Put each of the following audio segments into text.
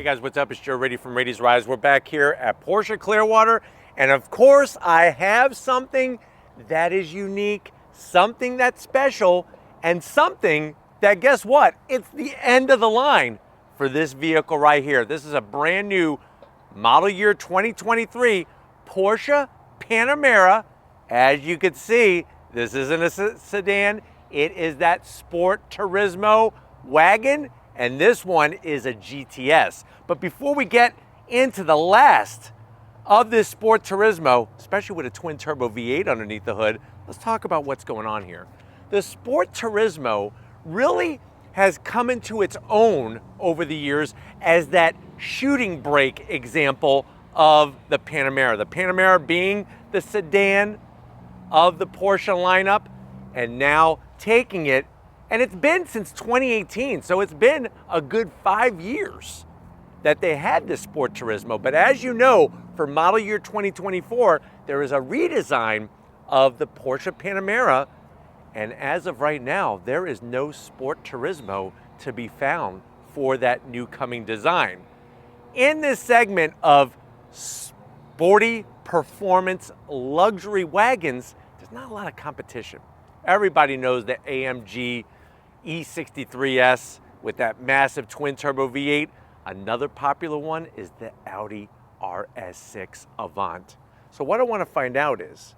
guys, what's up? It's Joe Rady from Rady's Rise. We're back here at Porsche Clearwater, and of course I have something that is unique, something that's special, and something that, guess what? It's the end of the line for this vehicle right here. This is a brand new model year 2023 Porsche Panamera. As you can see, this isn't a sedan, it is that Sport Turismo wagon, and this one is a GTS. But before we get into the last of this Sport Turismo, especially with a twin turbo V8 underneath the hood, let's talk about what's going on here. The Sport Turismo really has come into its own over the years as that shooting brake example of the Panamera. The Panamera being the sedan of the Porsche lineup, and now taking it, and it's been since 2018, so it's been a good 5 years that they had this Sport Turismo. But as you know, for model year 2024, there is a redesign of the Porsche Panamera, and as of right now, there is no Sport Turismo to be found for that new coming design. In this segment of sporty performance luxury wagons, there's not a lot of competition. Everybody knows the AMG E63S with that massive twin turbo V8. Another popular one is the Audi RS6 Avant. So what I want to find out is,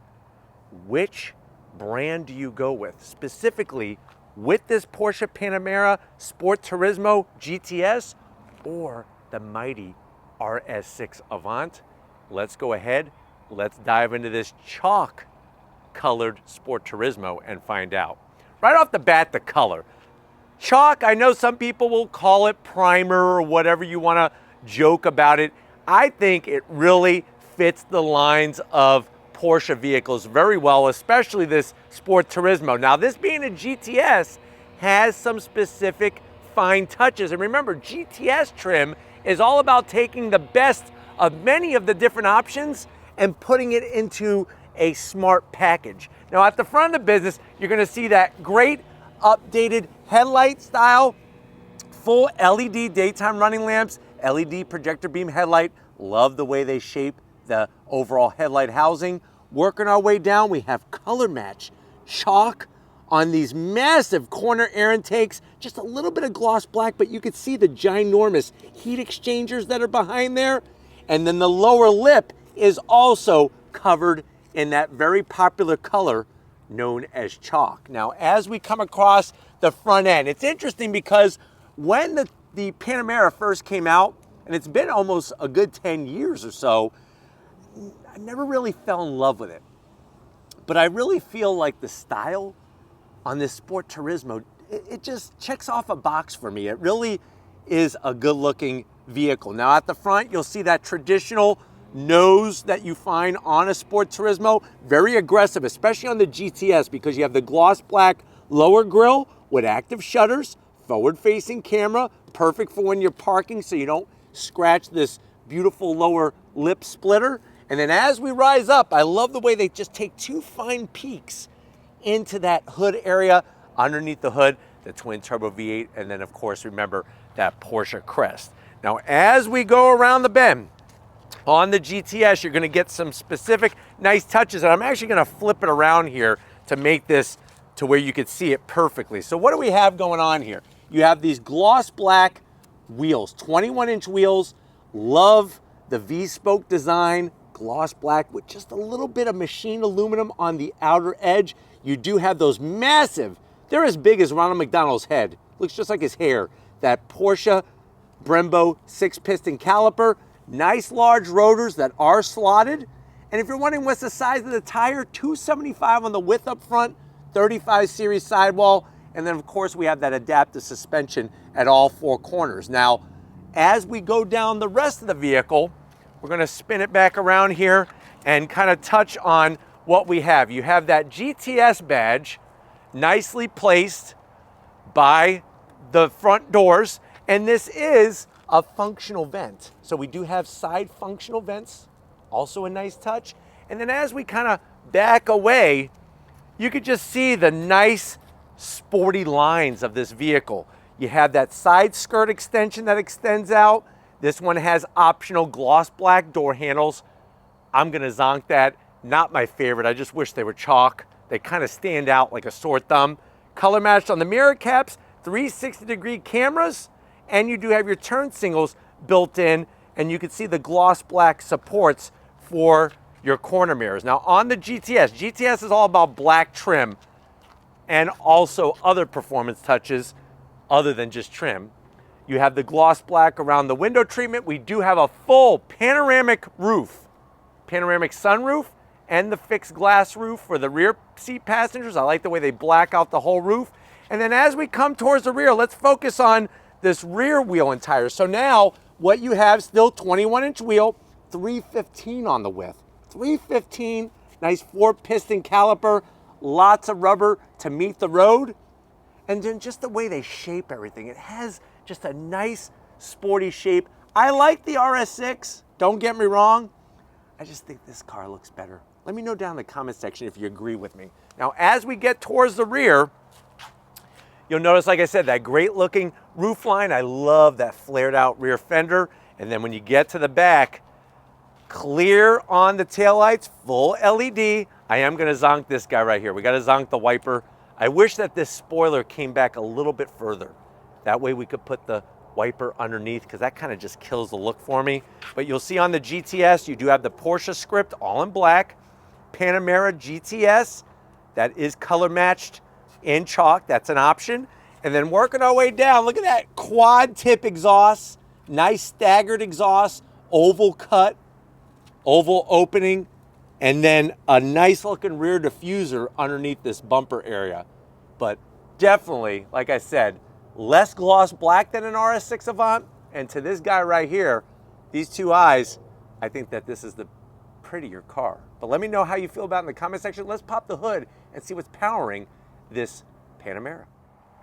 which brand do you go with? Specifically with this Porsche Panamera Sport Turismo GTS or the mighty RS6 Avant? Let's go ahead, let's dive into this chalk colored Sport Turismo and find out. Right off the bat, the color. Chalk, I know some people will call it primer or whatever you want to joke about it. I think it really fits the lines of Porsche vehicles very well, especially this Sport Turismo. Now, this being a GTS has some specific fine touches. And remember, GTS trim is all about taking the best of many of the different options and putting it into a smart package. Now, at the front of the business, you're going to see that great updated headlight style, full LED daytime running lamps, LED projector beam headlight. Love the way they shape the overall headlight housing. Working our way down, we have color match chalk on these massive corner air intakes, just a little bit of gloss black, but you can see the ginormous heat exchangers that are behind there. And then the lower lip is also covered in that very popular color known as chalk. Now, as we come across the front end, it's interesting because when the Panamera first came out, and it's been almost a good 10 years or so, I never really fell in love with it. But I really feel like the style on this Sport Turismo, it just checks off a box for me. It really is a good looking vehicle. Now at the front, you'll see that traditional nose that you find on a Sport Turismo. Very aggressive, especially on the GTS, because you have the gloss black lower grille with active shutters, forward facing camera, perfect for when you're parking so you don't scratch this beautiful lower lip splitter. And then as we rise up, I love the way they just take two fine peeks into that hood area. Underneath the hood, the twin turbo V8, and then of course, remember that Porsche crest. Now, as we go around the bend on the GTS, you're gonna get some specific nice touches, and I'm actually gonna flip it around here to make this to where you could see it perfectly. So what do we have going on here? You have these gloss black wheels, 21-inch wheels. Love the V-spoke design, gloss black with just a little bit of machined aluminum on the outer edge. You do have those massive, they're as big as Ronald McDonald's head. Looks just like his hair. That Porsche Brembo 6-piston caliper. Nice large rotors that are slotted. And if you're wondering what's the size of the tire, 275 on the width up front, 35 series sidewall, and then of course we have that adaptive suspension at all four corners. Now, as we go down the rest of the vehicle, we're gonna spin it back around here and kind of touch on what we have. You have that GTS badge nicely placed by the front doors, and this is a functional vent. So we do have side functional vents, also a nice touch. And then as we kind of back away, you could just see the nice sporty lines of this vehicle. You have that side skirt extension that extends out, This one has optional gloss black door handles. I'm gonna zonk that. Not my favorite. I just wish they were chalk. They kind of stand out like a sore thumb. Color matched on the mirror caps, 360-degree cameras, and you do have your turn signals built in, and you can see the gloss black supports for your corner mirrors. Now on the GTS is all about black trim and also other performance touches other than just trim. You have the gloss black around the window treatment. We do have a full panoramic roof, panoramic sunroof, and the fixed glass roof for the rear seat passengers. I like the way they black out the whole roof. And then as we come towards the rear, let's focus on this rear wheel and tires. So now what you have, still 21-inch wheel, 315 on the width. 315, nice 4-piston caliper, lots of rubber to meet the road. And then just the way they shape everything, it has just a nice sporty shape. I like the RS6, don't get me wrong. I just think this car looks better. Let me know down in the comment section if you agree with me. Now, as we get towards the rear, you'll notice, like I said, that great looking roof line. I love that flared out rear fender. And then when you get to the back, clear on the taillights, full LED. I am gonna zonk this guy right here. We gotta zonk the wiper. I wish that this spoiler came back a little bit further. That way we could put the wiper underneath, because that kind of just kills the look for me. But you'll see on the GTS, you do have the Porsche script all in black. Panamera GTS, that is color matched in chalk, that's an option. And then working our way down, look at that quad tip exhaust, nice staggered exhaust, oval cut, oval opening, and then a nice looking rear diffuser underneath this bumper area. But definitely, like I said, less gloss black than an RS6 Avant. And to this guy right here, these two eyes, I think that this is the prettier car. But let me know how you feel about it in the comment section. Let's pop the hood and see what's powering this Panamera.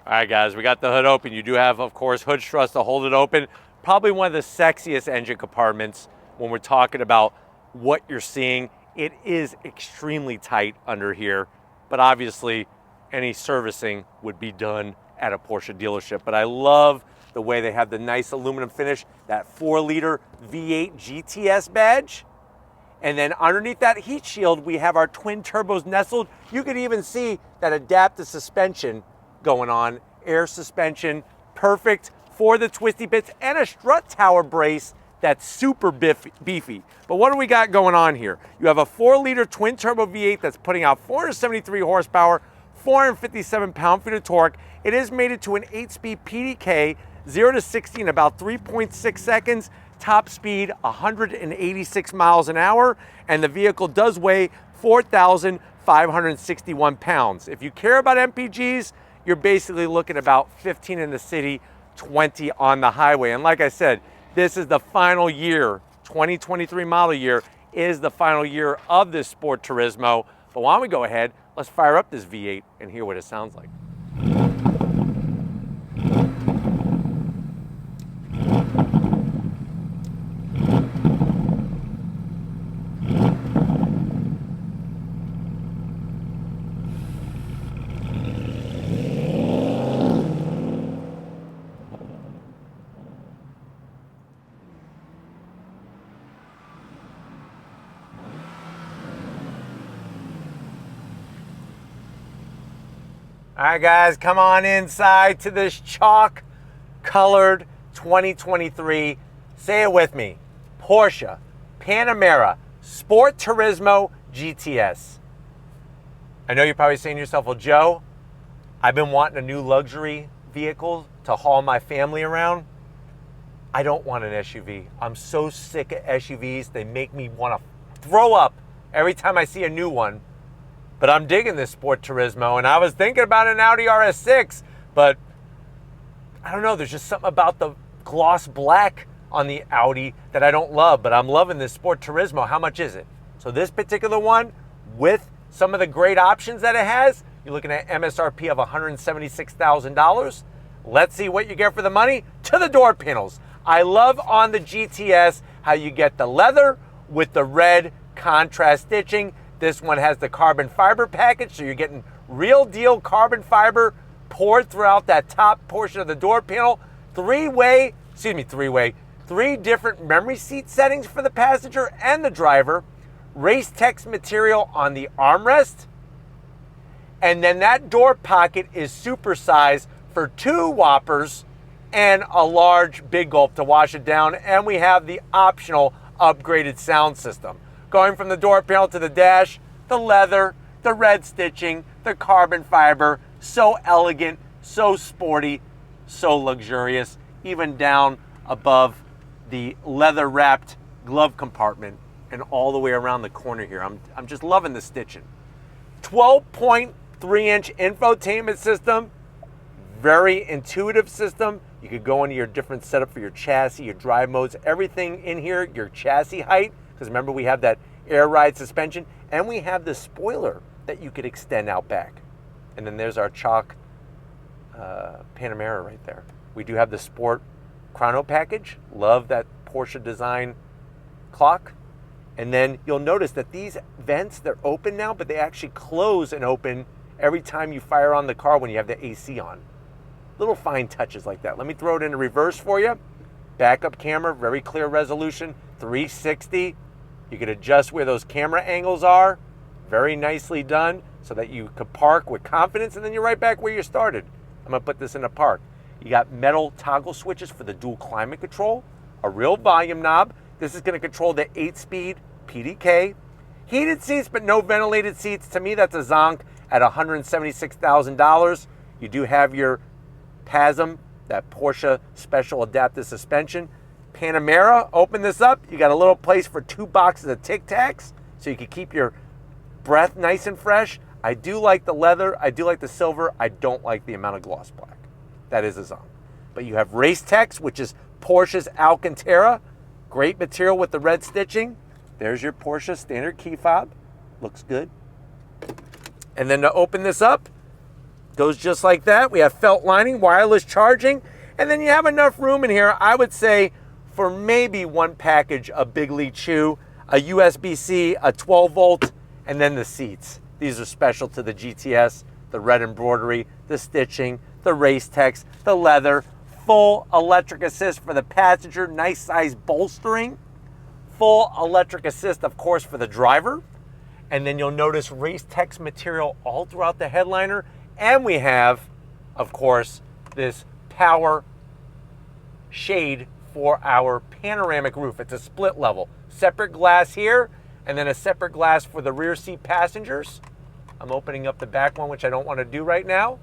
All right, guys, we got the hood open. You do have, of course, hood struts to hold it open. Probably one of the sexiest engine compartments when we're talking about what you're seeing. It is extremely tight under here, but obviously any servicing would be done at a Porsche dealership. But I love the way they have the nice aluminum finish, that 4-liter V8 GTS badge. And then underneath that heat shield, we have our twin turbos nestled. You could even see that adaptive suspension going on, air suspension, perfect for the twisty bits, and a strut tower brace that's super beefy. But what do we got going on here? You have a 4-liter twin turbo V8 that's putting out 473 horsepower, 457 pound-feet of torque. It is mated to an 8-speed PDK, 0 to 60 in about 3.6 seconds. Top speed 186 miles an hour, and the vehicle does weigh 4,561 pounds. If you care about MPGs, you're basically looking about 15 in the city, 20 on the highway. And like I said, this is the final year, 2023 model year is the final year of this Sport Turismo. But why don't we go ahead, let's fire up this V8 and hear what it sounds like. All right, guys, come on inside to this chalk colored 2023. Say it with me. Porsche Panamera Sport Turismo GTS. I know you're probably saying to yourself, well, Joe, I've been wanting a new luxury vehicle to haul my family around. I don't want an SUV. I'm so sick of SUVs. They make me want to throw up every time I see a new one. But I'm digging this Sport Turismo, and I was thinking about an Audi RS6, but I don't know, there's just something about the gloss black on the Audi that I don't love, but I'm loving this Sport Turismo. How much is it? So this particular one, with some of the great options that it has, you're looking at MSRP of $176,000. Let's see what you get for the money. To the door panels. I love on the GTS how you get the leather with the red contrast stitching. This one has the carbon fiber package, so you're getting real deal carbon fiber poured throughout that top portion of the door panel. Two-way 3 different memory seat settings for the passenger and the driver, race-tex material on the armrest, and then that door pocket is supersized for 2 whoppers and a large big gulp to wash it down, and we have the optional upgraded sound system. Going from the door panel to the dash, the leather, the red stitching, the carbon fiber, so elegant, so sporty, so luxurious, even down above the leather wrapped glove compartment and all the way around the corner here. I'm just loving the stitching. 12.3-inch infotainment system, very intuitive system. You could go into your different setup for your chassis, your drive modes, everything in here, your chassis height, because remember we have that air ride suspension, and we have the spoiler that you could extend out back. And then there's our Chalk Panamera right there. We do have the Sport Chrono package. Love that Porsche design clock. And then you'll notice that these vents, they're open now, but they actually close and open every time you fire on the car when you have the AC on. Little fine touches like that. Let me throw it into reverse for you. Backup camera, very clear resolution, 360. You can adjust where those camera angles are. Very nicely done so that you could park with confidence, and then you're right back where you started. I'm gonna put this in a park. You got metal toggle switches for the dual climate control, a real volume knob. This is gonna control the 8-speed PDK. Heated seats, but no ventilated seats. To me, that's a zonk at $176,000. You do have your PASM, that Porsche Special Adaptive Suspension. Panamera, open this up. You got a little place for 2 boxes of Tic Tacs, so you can keep your breath nice and fresh. I do like the leather. I do like the silver. I don't like the amount of gloss black. That is a zonk. But you have race-tex, which is Porsche's Alcantara. Great material with the red stitching. There's your Porsche standard key fob. Looks good. And then to open this up, goes just like that. We have felt lining, wireless charging, and then you have enough room in here, I would say, for maybe one package of Big League Chew, a USB-C, a 12-volt, and then the seats. These are special to the GTS, the red embroidery, the stitching, the race-tex, the leather, full electric assist for the passenger, nice size bolstering, full electric assist, of course, for the driver. And then you'll notice race-tex material all throughout the headliner. And we have, of course, this power shade for our panoramic roof. It's a split level. Separate glass here, and then a separate glass for the rear seat passengers. I'm opening up the back one, which I don't want to do right now.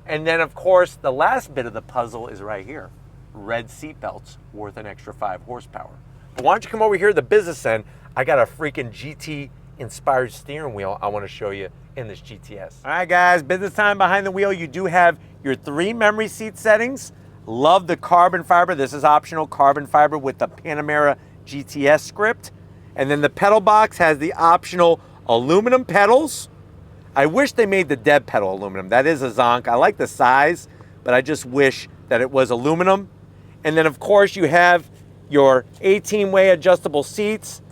And then, of course, the last bit of the puzzle is right here. Red seat belts worth an extra 5 horsepower. But why don't you come over here to the business end? I got a freaking GT-inspired steering wheel I want to show you in this GTS. All right, guys, business time behind the wheel. You do have your 3 memory seat settings. Love the carbon fiber. This is optional carbon fiber with the Panamera GTS script. And then the pedal box has the optional aluminum pedals. I wish they made the dead pedal aluminum. That is a zonk. I like the size, but I just wish that it was aluminum. And then, of course, you have your 18-way adjustable seats,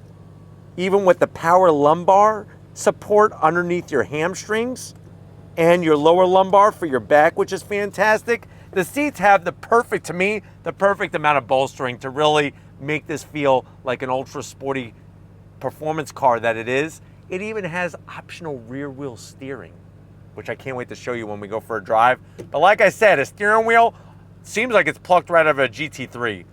even with the power lumbar support underneath your hamstrings and your lower lumbar for your back, which is fantastic. The seats have the perfect, to me, the perfect amount of bolstering to really make this feel like an ultra sporty performance car that it is. It even has optional rear wheel steering, which I can't wait to show you when we go for a drive. But like I said, a steering wheel seems like it's plucked right out of a GT3.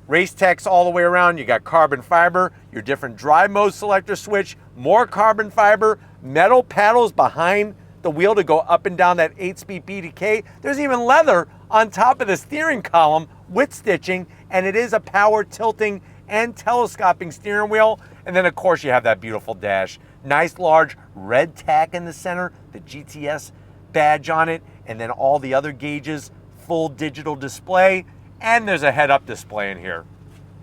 Race-tex all the way around. You got carbon fiber, your different drive mode selector switch, more carbon fiber, metal paddles behind the wheel to go up and down that 8-speed PDK. There's even leather on top of the steering column with stitching, and it is a power tilting and telescoping steering wheel. And then, of course, you have that beautiful dash. Nice large red tack in the center, the GTS badge on it, and then all the other gauges, full digital display, and there's a head-up display in here.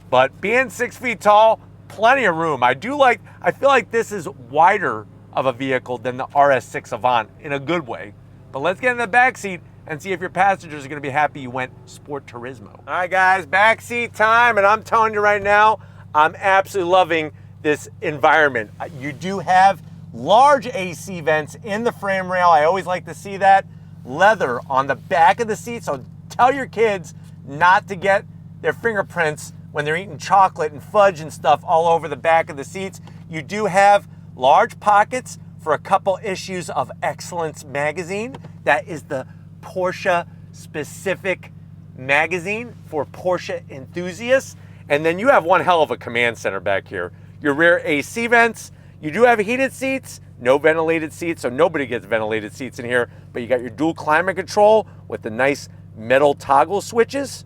But being 6 feet tall, plenty of room. I feel like this is wider of a vehicle than the RS6 Avant in a good way. But let's get in the back seat and see if your passengers are gonna be happy you went Sport Turismo. All right, guys, back seat time, and I'm telling you right now, I'm absolutely loving this environment. You do have large AC vents in the frame rail. I always like to see that. Leather on the back of the seat, so tell your kids not to get their fingerprints when they're eating chocolate and fudge and stuff all over the back of the seats. You do have large pockets for a couple issues of Excellence magazine. That is the Porsche specific magazine for Porsche enthusiasts. And then you have one hell of a command center back here. Your rear AC vents, you do have heated seats, no ventilated seats, so nobody gets ventilated seats in here, but you got your dual climate control with the nice metal toggle switches,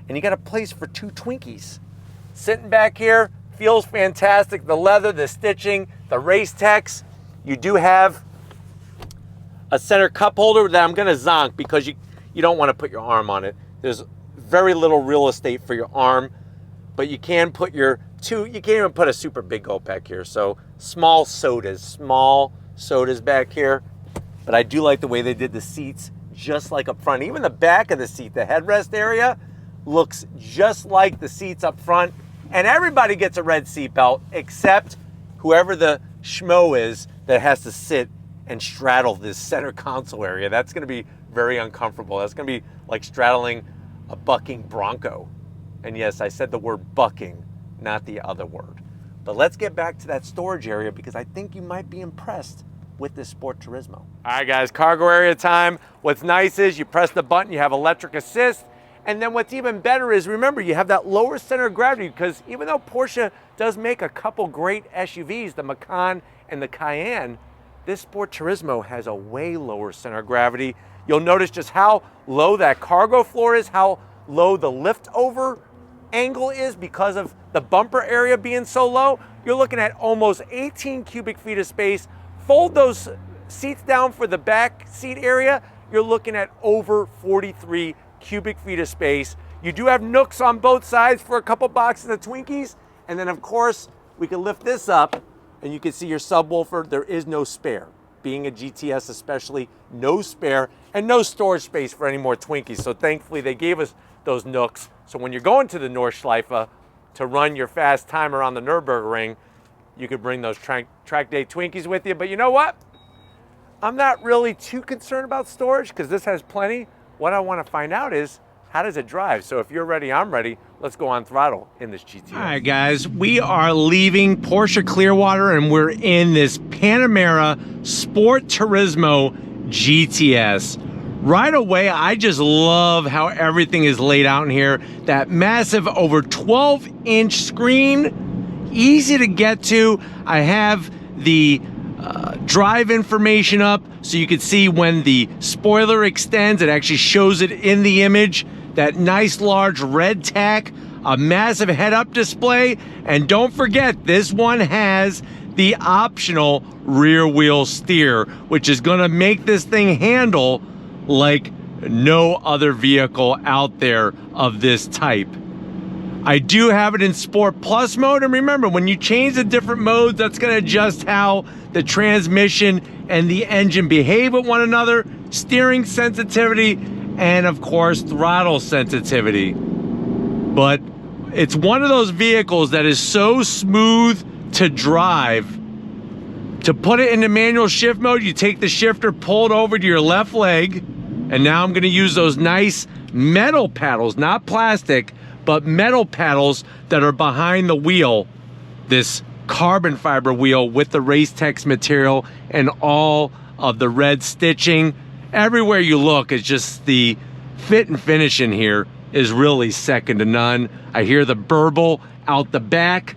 and you got a place for 2 Twinkies. Sitting back here, feels fantastic. The leather, the stitching, the race-tex. You do have a center cup holder that I'm gonna zonk because you don't wanna put your arm on it. There's very little real estate for your arm, but you can put you can't even put a super big gulp back here. So small sodas back here. But I do like the way they did the seats, just like up front. Even the back of the seat, the headrest area, looks just like the seats up front. And everybody gets a red seat belt except whoever the schmo is that has to sit and straddle this center console area. That's gonna be very uncomfortable. That's gonna be like straddling a bucking bronco. And yes, I said the word bucking, not the other word. But let's get back to that storage area because I think you might be impressed with this Sport Turismo. All right guys, cargo area time. What's nice is you press the button, you have electric assist. And then what's even better is, remember, you have that lower center of gravity because even though Porsche does make a couple great SUVs, the Macan and the Cayenne, this Sport Turismo has a way lower center of gravity. You'll notice just how low that cargo floor is, how low the lift over angle is because of the bumper area being so low. You're looking at almost 18 cubic feet of space. Fold those seats down for the back seat area, you're looking at over 43 cubic feet of space. You do have nooks on both sides for a couple boxes of Twinkies. And then of course, we can lift this up and you can see your subwoofer. There is no spare. Being a GTS especially, no spare and no storage space for any more Twinkies. So thankfully they gave us those nooks. So when you're going to the Nordschleife to run your fast time around the Nürburgring, you could bring those track day Twinkies with you. But you know what? I'm not really too concerned about storage because this has plenty. What I want to find out is, how does it drive? So if you're ready, I'm ready. Let's go on throttle in this GTS. All right, guys, we are leaving Porsche Clearwater and we're in this Panamera Sport Turismo GTS. Right away, I just love how everything is laid out in here. That massive over 12-inch screen, easy to get to. I have the drive information up so you can see when the spoiler extends, it actually shows it in the image. That nice large red tack, a massive head-up display, and don't forget, this one has the optional rear wheel steer, which is gonna make this thing handle like no other vehicle out there of this type. I do have it in Sport Plus mode, and remember, when you change the different modes, that's gonna adjust how the transmission and the engine behave with one another, steering sensitivity, and of course, throttle sensitivity. But it's one of those vehicles that is so smooth to drive. To put it into manual shift mode, you take the shifter, pull it over to your left leg, and now I'm gonna use those nice metal paddles, not plastic, but metal paddles that are behind the wheel. This carbon fiber wheel with the race-tex material and all of the red stitching. Everywhere you look, it's just the fit and finish in here is really second to none. I hear the burble out the back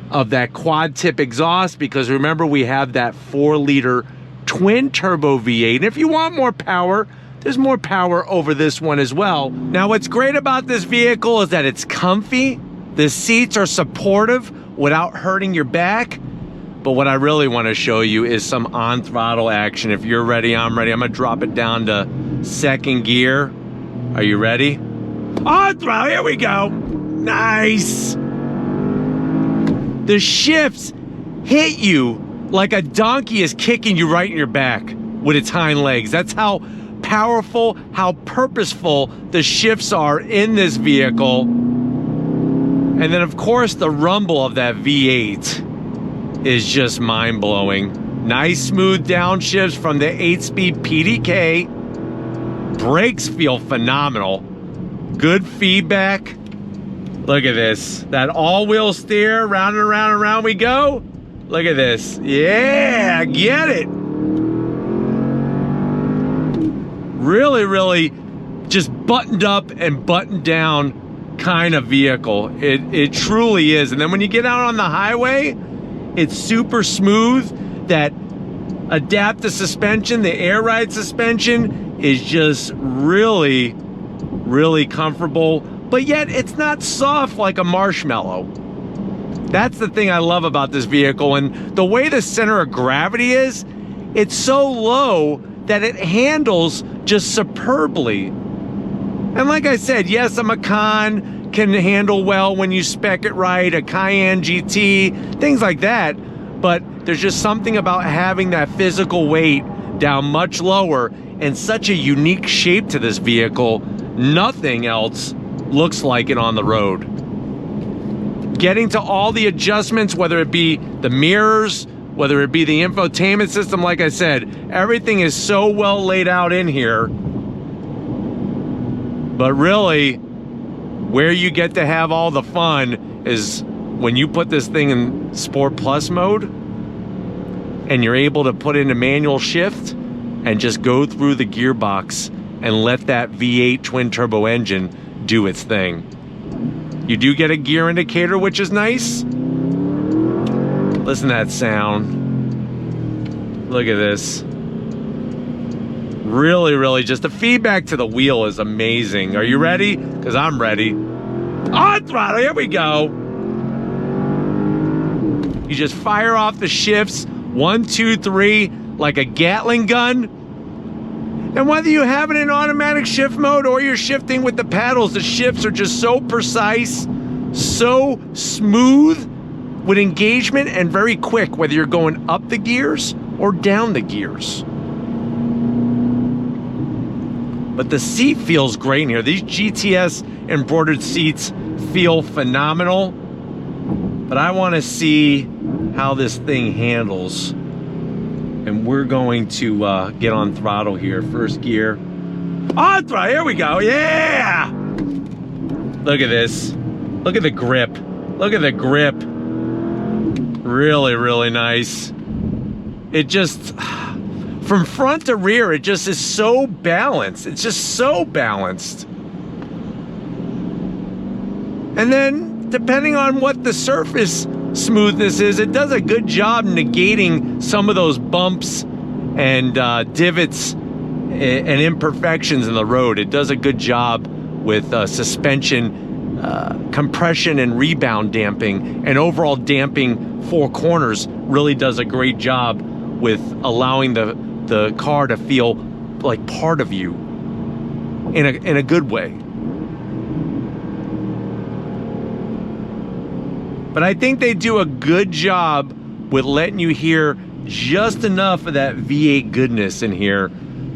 of that quad tip exhaust because remember, we have that 4-liter twin turbo V8. And if you want more power, there's more power over this one as well. Now, what's great about this vehicle is that it's comfy. The seats are supportive without hurting your back. But what I really want to show you is some on throttle action. If you're ready, I'm ready. I'm gonna drop it down to second gear. Are you ready? On throttle, here we go. Nice. The shifts hit you like a donkey is kicking you right in your back with its hind legs. That's how powerful, how purposeful the shifts are in this vehicle. And then of course the rumble of that V8 is just mind-blowing. Nice smooth downshifts from the 8-speed PDK. Brakes feel phenomenal. Good feedback. Look at this. That all-wheel steer, round and around and around we go. Look at this. Yeah, get it. Really, really just buttoned up and buttoned down kind of vehicle. It truly is. And then when you get out on the highway, it's super smooth. That adaptive suspension, the air ride suspension, is just really, really comfortable. But yet it's not soft like a marshmallow. That's the thing I love about this vehicle. And the way the center of gravity is, it's so low that it handles just superbly. And like I said, yes, a Macan can handle well when you spec it right, a Cayenne GT, things like that. But there's just something about having that physical weight down much lower and such a unique shape to this vehicle. Nothing else looks like it on the road. Getting to all the adjustments, whether it be the mirrors, whether it be the infotainment system, like I said, everything is so well laid out in here. But really, where you get to have all the fun is when you put this thing in Sport Plus mode and you're able to put in a manual shift and just go through the gearbox and let that V8 twin turbo engine do its thing. You do get a gear indicator, which is nice. Listen to that sound. Look at this. Really, really, just the feedback to the wheel is amazing. Are you ready? Because I'm ready. On throttle, here we go. You just fire off the shifts, 1, 2, 3, like a Gatling gun. And whether you have it in automatic shift mode or you're shifting with the paddles, the shifts are just so precise, so smooth with engagement, and very quick, whether you're going up the gears or down the gears. But the seat feels great in here. These GTS embroidered seats feel phenomenal. But I want to see how this thing handles. And we're going to get on throttle here. First gear. On throttle, here we go, yeah! Look at this. Look at the grip. Look at the grip. Really, really nice. It just, from front to rear, it just is so balanced. It's just so balanced. And then, depending on what the surface smoothness is, it does a good job negating some of those bumps and divots and imperfections in the road. It does a good job with suspension compression and rebound damping, and overall damping four corners really does a great job with allowing the car to feel like part of you in a good way. But I think they do a good job with letting you hear just enough of that V8 goodness in here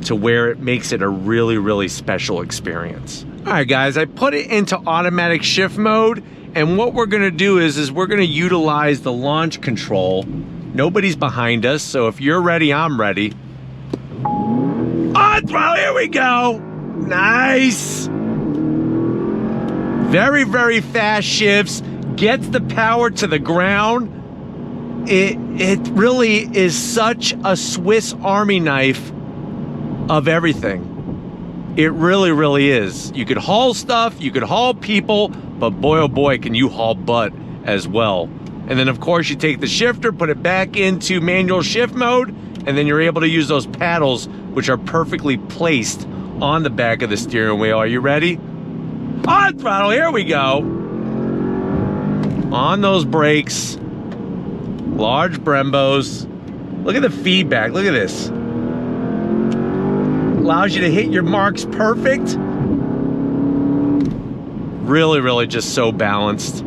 to where it makes it a really, really special experience. All right, guys, I put it into automatic shift mode, and what we're gonna do is we're gonna utilize the launch control. Nobody's behind us, so if you're ready, I'm ready. On throttle, here we go. Nice. Very, very fast shifts. Gets the power to the ground. It really is such a Swiss Army knife of everything. It really, really is. You could haul stuff, you could haul people, but boy, oh boy, can you haul butt as well. And then of course you take the shifter, put it back into manual shift mode, and then you're able to use those paddles, which are perfectly placed on the back of the steering wheel. Are you ready? On throttle, here we go. On those brakes, large Brembos. Look at the feedback, look at this. Allows you to hit your marks perfect. Really, really just so balanced.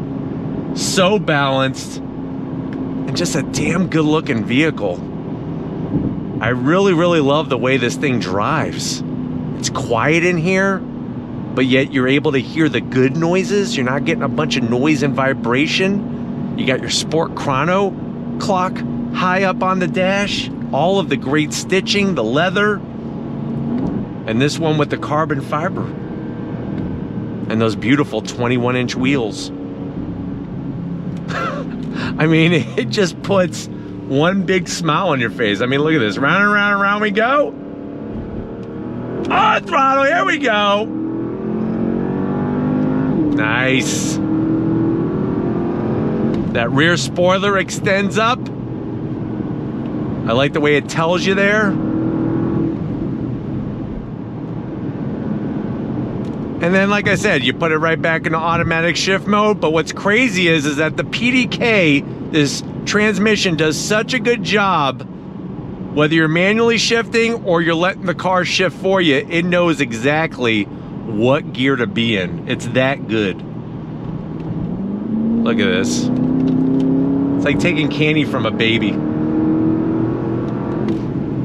So balanced. And just a damn good looking vehicle. I really, really love the way this thing drives. It's quiet in here, but yet you're able to hear the good noises. You're not getting a bunch of noise and vibration. You got your sport chrono clock high up on the dash. All of the great stitching, the leather. And this one with the carbon fiber. And those beautiful 21-inch wheels. I mean, it just puts one big smile on your face. I mean, look at this. Round and round and round we go. Oh, throttle, here we go. Nice. That rear spoiler extends up. I like the way it tells you there. And then, like I said, you put it right back into automatic shift mode. But what's crazy is that the PDK, this transmission, does such a good job. Whether you're manually shifting or you're letting the car shift for you, it knows exactly what gear to be in. It's that good. Look at this. It's like taking candy from a baby.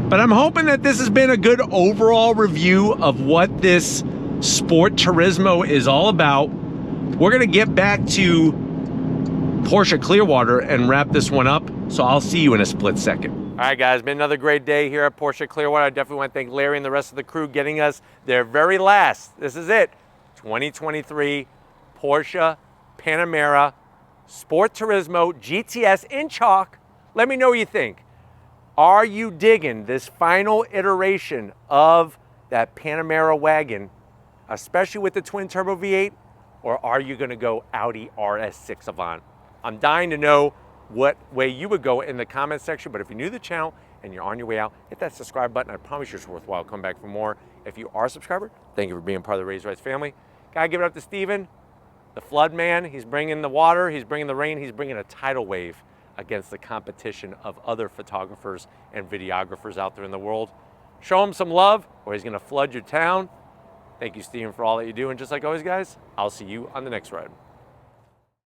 But I'm hoping that this has been a good overall review of what this Sport Turismo is all about. We're gonna get back to Porsche Clearwater and wrap this one up, so I'll see you in a split second. All right, guys, been another great day here at Porsche Clearwater. I definitely want to thank Larry and the rest of the crew getting us their very last, this is it, 2023 Porsche Panamera Sport Turismo GTS in chalk. Let me know what you think. Are you digging this final iteration of that Panamera wagon, especially with the twin turbo V8, or are you gonna go Audi RS6 Avant? I'm dying to know what way you would go in the comment section, but if you're new to the channel and you're on your way out, hit that subscribe button. I promise you it's worthwhile. Come back for more. If you are a subscriber, thank you for being part of the Raised Rights family. Gotta give it up to Steven, the flood man. He's bringing the water, he's bringing the rain, he's bringing a tidal wave against the competition of other photographers and videographers out there in the world. Show him some love or he's gonna flood your town. Thank you, Steven, for all that you do. And just like always, guys, I'll see you on the next ride.